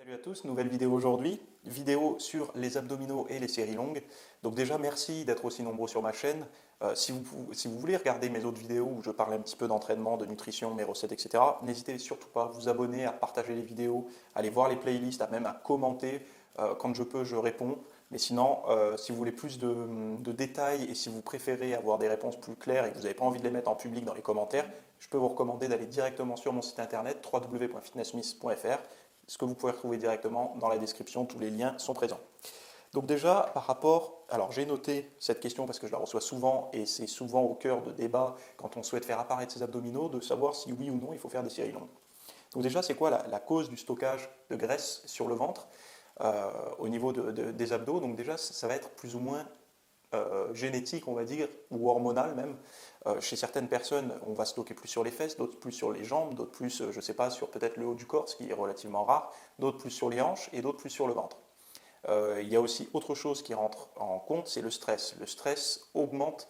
Salut à tous, nouvelle vidéo aujourd'hui, vidéo sur les abdominaux et les séries longues. Donc déjà merci d'être aussi nombreux sur ma chaîne. Si vous voulez regarder mes autres vidéos où je parle un petit peu d'entraînement, de nutrition, mes recettes, etc., n'hésitez surtout pas à vous abonner, à partager les vidéos, à aller voir les playlists, à commenter. Quand je peux, je réponds. Mais sinon, si vous voulez plus de détails et si vous préférez avoir des réponses plus claires et que vous n'avez pas envie de les mettre en public dans les commentaires, je peux vous recommander d'aller directement sur mon site internet www.fitnessmiss.fr. Ce que vous pouvez retrouver directement dans la description, tous les liens sont présents. Donc déjà, par rapport, alors j'ai noté cette question parce que je la reçois souvent et c'est souvent au cœur de débat quand on souhaite faire apparaître ses abdominaux, de savoir si oui ou non il faut faire des séries longues. Donc déjà, c'est quoi la cause du stockage de graisse sur le ventre au niveau des abdos? Donc déjà, ça va être plus ou moins génétique, on va dire, ou hormonal même. Chez certaines personnes, on va stocker plus sur les fesses, d'autres plus sur les jambes, d'autres plus, je ne sais pas, sur peut-être le haut du corps, ce qui est relativement rare, d'autres plus sur les hanches et d'autres plus sur le ventre. Il y a aussi autre chose qui rentre en compte, c'est le stress. Le stress augmente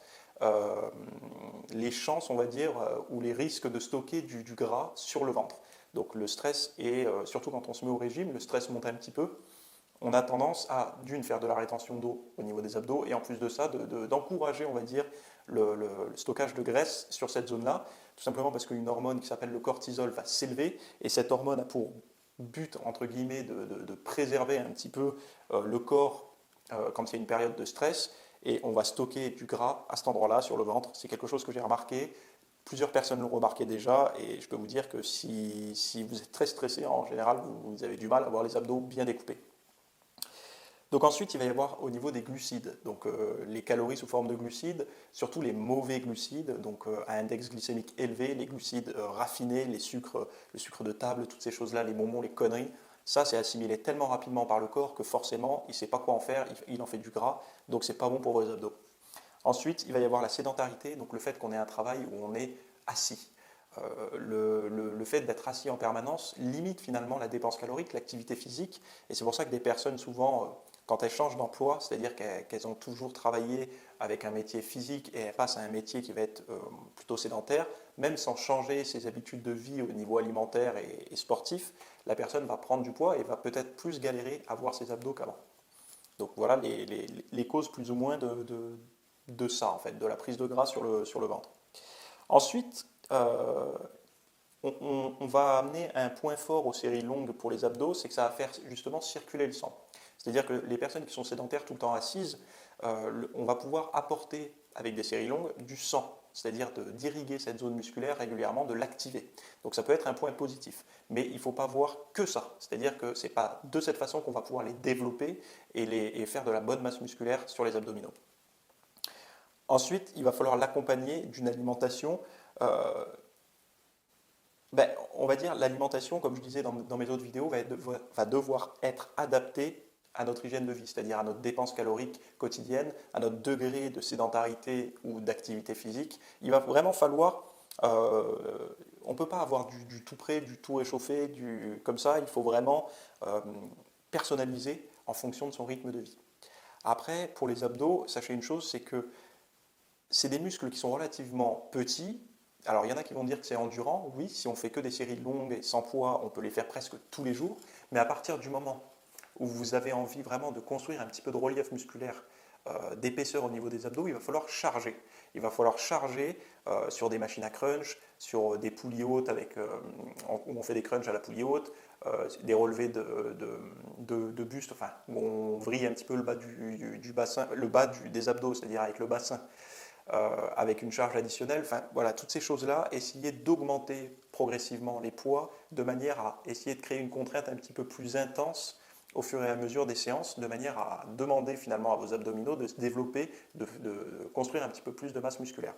les chances, on va dire, ou les risques de stocker du gras sur le ventre. Donc le stress, et surtout quand on se met au régime, le stress monte un petit peu. On a tendance à, d'une, faire de la rétention d'eau au niveau des abdos, et en plus de ça, d'encourager, on va dire, le stockage de graisse sur cette zone-là, tout simplement parce qu'une hormone qui s'appelle le cortisol va s'élever, et cette hormone a pour but, entre guillemets, de préserver un petit peu le corps quand il y a une période de stress, et on va stocker du gras à cet endroit-là, sur le ventre. C'est quelque chose que j'ai remarqué. Plusieurs personnes l'ont remarqué déjà, et je peux vous dire que si vous êtes très stressé, en général, vous avez du mal à avoir les abdos bien découpés. Donc ensuite, il va y avoir au niveau des glucides, donc les calories sous forme de glucides, surtout les mauvais glucides, donc à index glycémique élevé, les glucides raffinés, les sucres, le sucre de table, toutes ces choses-là, les bonbons, les conneries, ça c'est assimilé tellement rapidement par le corps que forcément il ne sait pas quoi en faire, il en fait du gras, donc c'est pas bon pour vos abdos. Ensuite, il va y avoir la sédentarité, donc le fait qu'on ait un travail où on est assis. Le fait d'être assis en permanence limite finalement la dépense calorique, l'activité physique, et c'est pour ça que des personnes souvent, quand elles changent d'emploi, c'est-à-dire qu'elles ont toujours travaillé avec un métier physique et elles passent à un métier qui va être plutôt sédentaire, même sans changer ses habitudes de vie au niveau alimentaire et sportif, la personne va prendre du poids et va peut-être plus galérer à voir ses abdos qu'avant. Donc voilà les causes plus ou moins de ça, en fait, de la prise de gras sur le ventre. Ensuite, on va amener un point fort aux séries longues pour les abdos, c'est que ça va faire justement circuler le sang. C'est-à-dire que les personnes qui sont sédentaires tout le temps assises, on va pouvoir apporter avec des séries longues du sang, c'est-à-dire d'irriguer cette zone musculaire régulièrement, de l'activer. Donc ça peut être un point positif. Mais il ne faut pas voir que ça, c'est-à-dire que ce n'est pas de cette façon qu'on va pouvoir les développer et faire de la bonne masse musculaire sur les abdominaux. Ensuite, il va falloir l'accompagner d'une alimentation on va dire l'alimentation, comme je disais dans mes autres vidéos, va devoir être adaptée à notre hygiène de vie, c'est-à-dire à notre dépense calorique quotidienne, à notre degré de sédentarité ou d'activité physique. Il va vraiment falloir, on ne peut pas avoir du tout prêt, du tout réchauffé, comme ça, il faut vraiment personnaliser en fonction de son rythme de vie. Après, pour les abdos, sachez une chose, c'est que c'est des muscles qui sont relativement petits. Alors, il y en a qui vont dire que c'est endurant. Oui, si on fait que des séries longues et sans poids, on peut les faire presque tous les jours. Mais à partir du moment où vous avez envie vraiment de construire un petit peu de relief musculaire, d'épaisseur au niveau des abdos, il va falloir charger. Il va falloir charger sur des machines à crunch, sur des poulies hautes où on fait des crunchs à la poulie haute, des relevés de buste, enfin, où on vrille un petit peu le bas du bassin, le bas des abdos, c'est-à-dire avec le bassin. Avec une charge additionnelle, enfin voilà, toutes ces choses-là, essayer d'augmenter progressivement les poids de manière à essayer de créer une contrainte un petit peu plus intense au fur et à mesure des séances, de manière à demander finalement à vos abdominaux de se développer, de construire un petit peu plus de masse musculaire.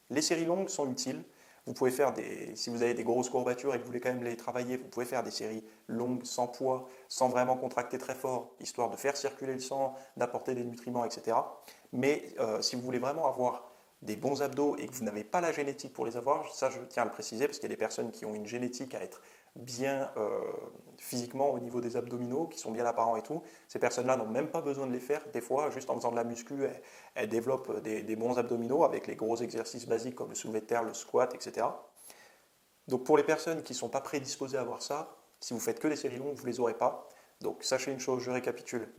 Les séries longues sont utiles. Vous pouvez faire si vous avez des grosses courbatures et que vous voulez quand même les travailler, vous pouvez faire des séries longues sans poids, sans vraiment contracter très fort, histoire de faire circuler le sang, d'apporter des nutriments, etc. Mais si vous voulez vraiment avoir des bons abdos et que vous n'avez pas la génétique pour les avoir, ça je tiens à le préciser parce qu'il y a des personnes qui ont une génétique à être bien physiquement au niveau des abdominaux, qui sont bien apparents et tout. Ces personnes-là n'ont même pas besoin de les faire. Des fois, juste en faisant de la muscu, elles développent des bons abdominaux avec les gros exercices basiques comme le soulevé de terre, le squat, etc. Donc pour les personnes qui ne sont pas prédisposées à avoir ça, si vous faites que des séries longues, vous ne les aurez pas. Donc sachez une chose, je récapitule,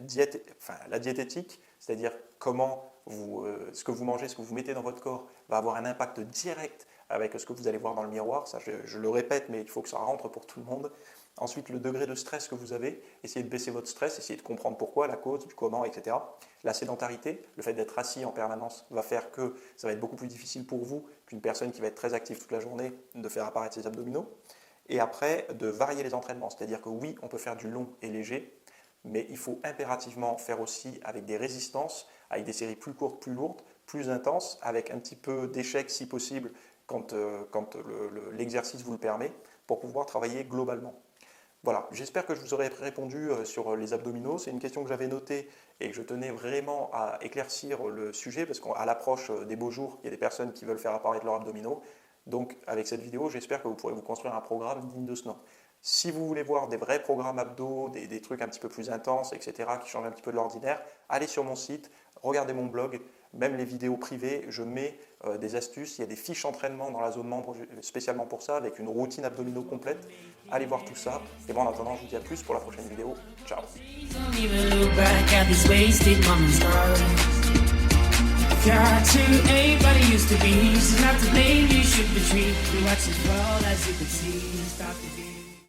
la diététique, c'est-à-dire ce que vous mangez, ce que vous mettez dans votre corps, va avoir un impact direct avec ce que vous allez voir dans le miroir. Ça, je le répète, mais il faut que ça rentre pour tout le monde. Ensuite, le degré de stress que vous avez, essayez de baisser votre stress, essayez de comprendre pourquoi, la cause, du comment, etc. La sédentarité, le fait d'être assis en permanence, va faire que ça va être beaucoup plus difficile pour vous qu'une personne qui va être très active toute la journée de faire apparaître ses abdominaux. Et après, de varier les entraînements, c'est-à-dire que oui, on peut faire du long et léger, mais il faut impérativement faire aussi avec des résistances, avec des séries plus courtes, plus lourdes, plus intenses, avec un petit peu d'échec si possible quand l'exercice vous le permet, pour pouvoir travailler globalement. Voilà, j'espère que je vous aurai répondu sur les abdominaux. C'est une question que j'avais notée et que je tenais vraiment à éclaircir le sujet parce qu'à l'approche des beaux jours, il y a des personnes qui veulent faire apparaître leurs abdominaux. Donc avec cette vidéo, j'espère que vous pourrez vous construire un programme digne de ce nom. Si vous voulez voir des vrais programmes abdos, des trucs un petit peu plus intenses, etc., qui changent un petit peu de l'ordinaire, allez sur mon site, regardez mon blog, même les vidéos privées, je mets des astuces, il y a des fiches entraînement dans la zone membre spécialement pour ça, avec une routine abdominaux complète. Allez voir tout ça. Et bon, en attendant, je vous dis à plus pour la prochaine vidéo. Ciao. Got to ain't but it used to be. She's not to blame, you should retreat. We watch as well as you can see. Stop the beat.